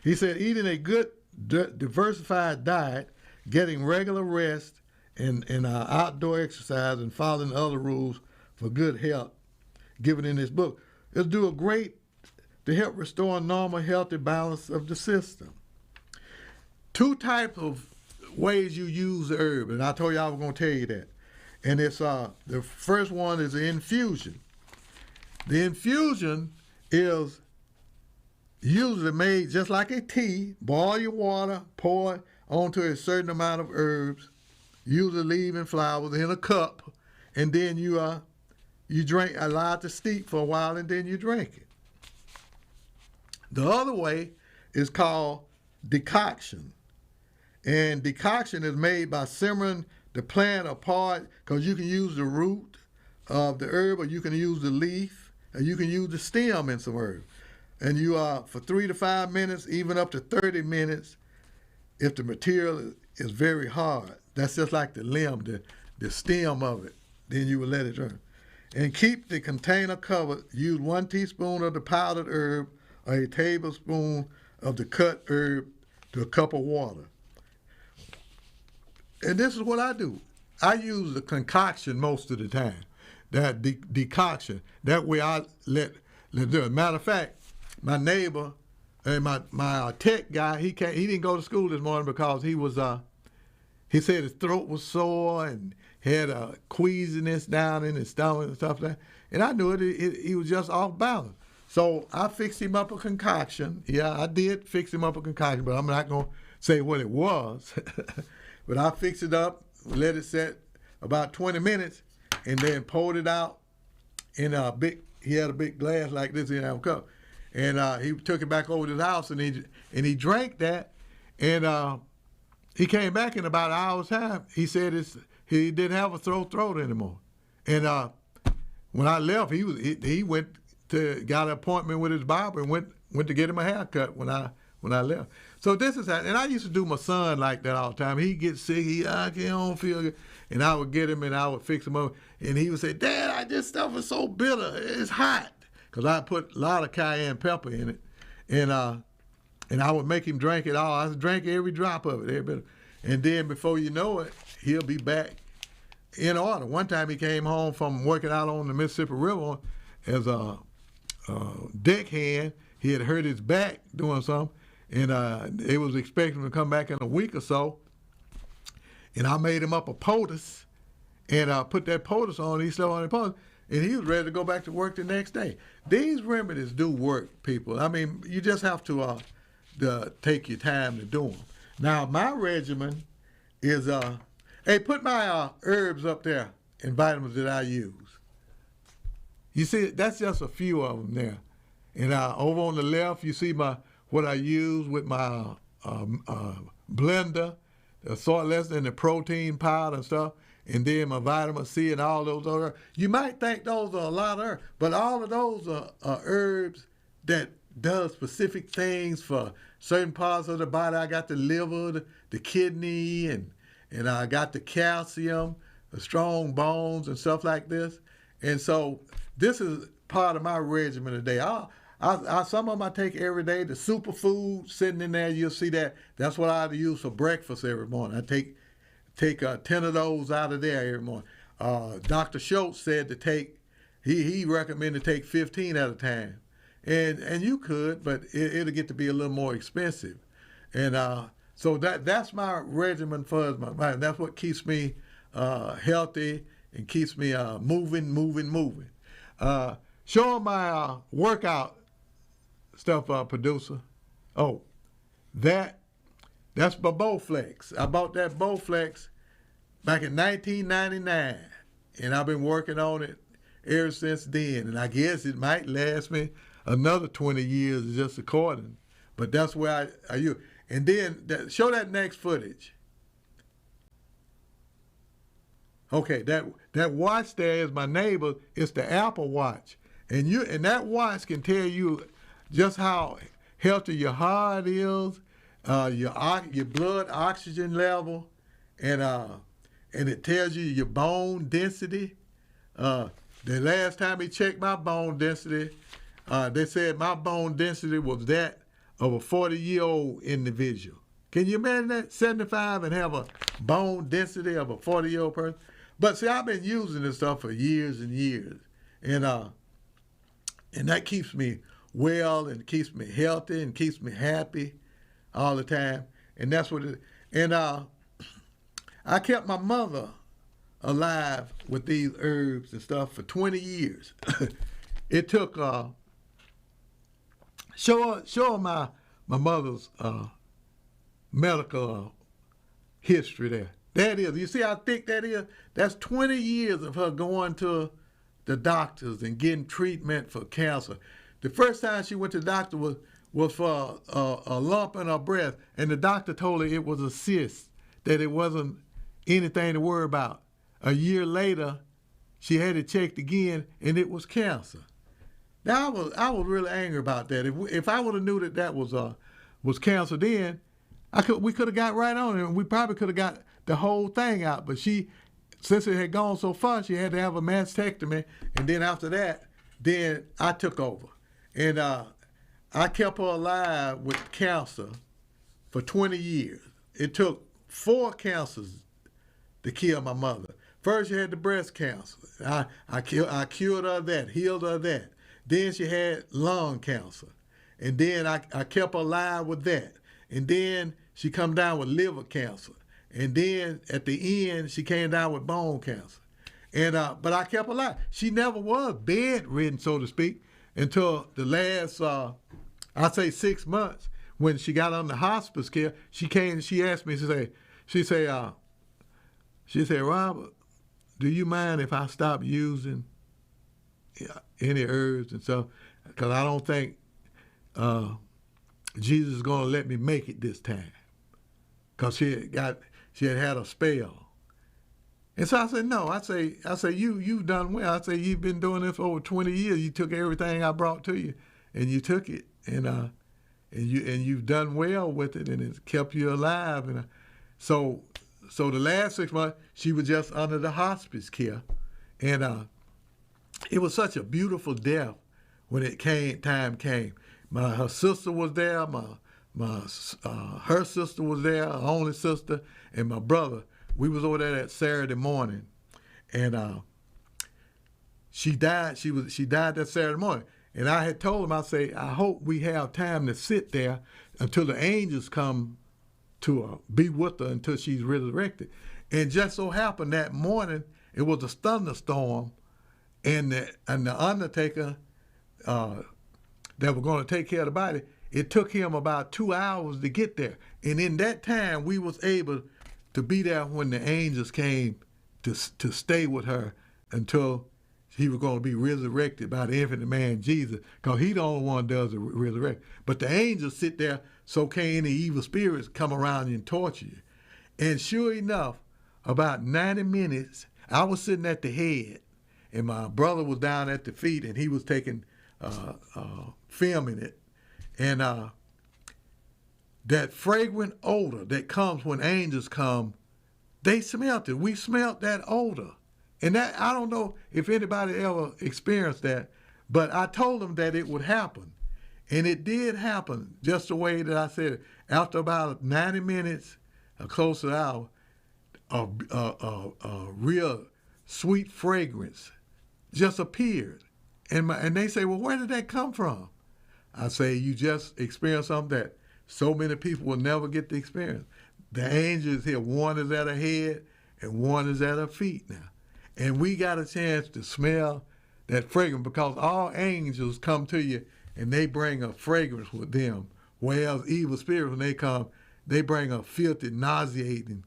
He said eating a good diversified diet, getting regular rest, and outdoor exercise, and following other rules for good health given in this book is do a great to help restore normal, healthy balance of the system. Two types of ways you use the herb, and I told you I was going to tell you that. And it's the first one is the infusion. The infusion is usually made just like a tea. Boil your water, pour it onto a certain amount of herbs, usually leaving flowers in a cup, and then you drink, allow it to steep for a while, and then you drink it. The other way is called decoction. And decoction is made by simmering the plant apart, because you can use the root of the herb, or you can use the leaf, or you can use the stem in some herb. And you for 3 to 5 minutes, even up to 30 minutes, if the material is very hard. That's just like the limb, the stem of it. Then you will let it drain. And keep the container covered. Use 1 teaspoon of the powdered herb or a tablespoon of the cut herb to a cup of water. And this is what I do. I use the concoction most of the time, that decoction. That way I let do it. Matter of fact, my neighbor and my tech guy, he didn't go to school this morning because he said his throat was sore and had a queasiness down in his stomach and stuff like that. And I knew he was just off balance. So I fixed him up a concoction. Yeah, I did fix him up a concoction, but I'm not going to say what it was. But I fixed it up, let it set about 20 minutes, and then poured it out in he had a big glass like this in a cup. And he took it back over to the house, and he drank that, and he came back in about an hour's time. He said he didn't have a throat anymore. And when I left, he went got an appointment with his barber and went to get him a haircut when I left. So this is how, and I used to do my son like that all the time. He'd get sick, I don't feel good. And I would get him and I would fix him up. And he would say, Dad, this stuff is so bitter, it's hot. Because I put a lot of cayenne pepper in it. And I would make him drink it all. I would drink every drop of it, every bit. And then before you know it, he'll be back in order. One time he came home from working out on the Mississippi River as a deckhand. He had hurt his back doing something. And they was expecting him to come back in a week or so. And I made him up a poultice and put that poultice on. He slept on the poultice. And he was ready to go back to work the next day. These remedies do work, people. I mean, you just have to take your time to do them. Now, my regimen is, hey, put my herbs up there and vitamins that I use. You see, that's just a few of them there. And over on the left, you see what I use with my blender, the soy lecithin and the protein powder and stuff, and then my vitamin C and all those other. You might think those are a lot of herbs, but all of those are herbs that does specific things for certain parts of the body. I got the liver, the kidney, and I got the calcium, the strong bones and stuff like this. And so this is part of my regimen today. Some of them I take every day. The superfood sitting in there, you'll see that. That's what I use for breakfast every morning. I take 10 of those out of there every morning. Dr. Schultz said to take, he recommended to take 15 at a time. And you could, but it'll get to be a little more expensive. And so that's my regimen for my. That's what keeps me healthy and keeps me moving. Show my workout stuff, producer. Oh, that's my Bowflex. I bought that Bowflex back in 1999, and I've been working on it ever since then. And I guess it might last me another 20 years, just according. But that's where I use. And then show that next footage. Okay, that watch there is my neighbor. It's the Apple Watch, and that watch can tell you just how healthy your heart is, your blood oxygen level, and it tells you your bone density. The last time he checked my bone density, they said my bone density was that of a 40-year-old individual. Can you imagine that? 75 and have a bone density of a 40-year-old person? But see, I've been using this stuff for years and years. And that keeps me well and keeps me healthy and keeps me happy all the time. And that's what it is. And I kept my mother alive with these herbs and stuff for 20 years. It took show my mother's medical history there. That is. You see how thick that is? That's 20 years of her going to the doctors and getting treatment for cancer. The first time she went to the doctor was for a lump in her breast, and the doctor told her it was a cyst, that it wasn't anything to worry about. A year later, she had it checked again, and it was cancer. Now I was really angry about that. If I would have knew that was cancer, then we could have got right on it, and we probably could have got the whole thing out. But since it had gone so far, she had to have a mastectomy, and then after that, then I took over, and I kept her alive with cancer for 20 years. It took 4 cancers to kill my mother. First, she had the breast cancer. I cured her of that, healed her of that. Then she had lung cancer, and then I kept her alive with that. And then she come down with liver cancer, and then at the end she came down with bone cancer. And but I kept her alive. She never was bedridden, so to speak, until the last I'd say 6 months when she got on the hospice care. She came and she asked me. She said, Robert, do you mind if I stop using any herbs and stuff? Because I don't think Jesus is going to let me make it this time. Because she had a spell. And so I said, no. I say you've done well. I say you've been doing this for over 20 years. You took everything I brought to you, and you took it, and you've done well with it, and it's kept you alive. And so the last 6 months she was just under the hospice care, and it was such a beautiful death when time came. Her sister was there. Her sister was there, her only sister, and my brother. We was over there that Saturday morning, and she died. She died that Saturday morning, and I had told him, I say, I hope we have time to sit there until the angels come to be with her until she's resurrected. And just so happened that morning it was a thunderstorm, and the undertaker that was going to take care of the body, it took him about 2 hours to get there. And in that time, we was able to be there when the angels came to stay with her until he was going to be resurrected by the infinite man Jesus, because he the only one does the resurrect. But the angels sit there so can't any evil spirits come around you and torture you. And sure enough, about 90 minutes, I was sitting at the head, and my brother was down at the feet, and he was filming it. And that fragrant odor that comes when angels come, they smelt it. We smelt that odor. And that, I don't know if anybody ever experienced that, But I told them that it would happen. And it did happen just the way that I said it. After about 90 minutes, close to an hour, a real sweet fragrance just appeared. And they say, well, where did that come from? I say, you just experienced something that so many people will never get to experience. The angels here, one is at her head and one is at her feet now. And we got a chance to smell that fragrance because all angels come to you and they bring a fragrance with them. Whereas evil spirits, when they come, they bring a filthy, nauseating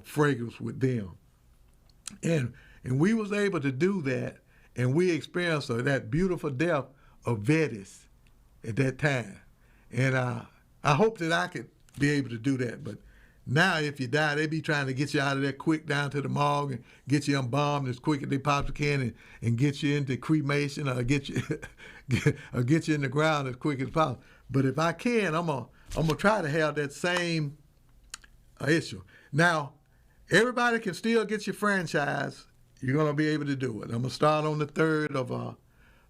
fragrance with them. And we was able to do that, and we experienced that beautiful death of Vetis at that time. And I hope that I could be able to do that. But now if you die, they be trying to get you out of there quick down to the morgue and get you embalmed as quick as they possibly can and get you into cremation or get you in the ground as quick as possible. But if I can, I'm gonna try to have that same issue. Now, everybody can still get your franchise. You're gonna be able to do it. I'm gonna start on the 3rd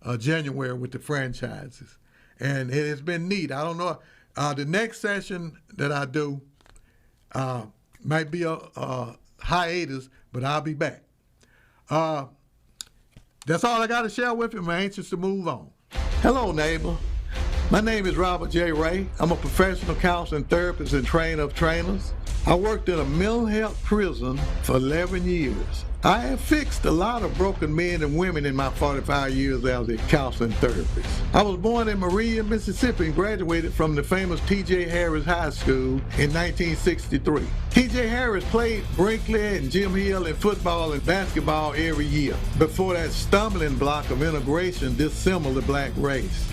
of January with the franchises. And it has been neat. I don't know. The next session that I do might be a hiatus, but I'll be back. That's all I got to share with you. I'm anxious to move on. Hello, neighbor. My name is Robert J. Ray. I'm a professional counseling therapist and trainer of trainers. I worked in a mental health prison for 11 years. I have fixed a lot of broken men and women in my 45 years as a counseling therapist. I was born in Maria, Mississippi and graduated from the famous T.J. Harris High School in 1963. T.J. Harris played Brinkley and Jim Hill in football and basketball every year before that stumbling block of integration dissembled the black race.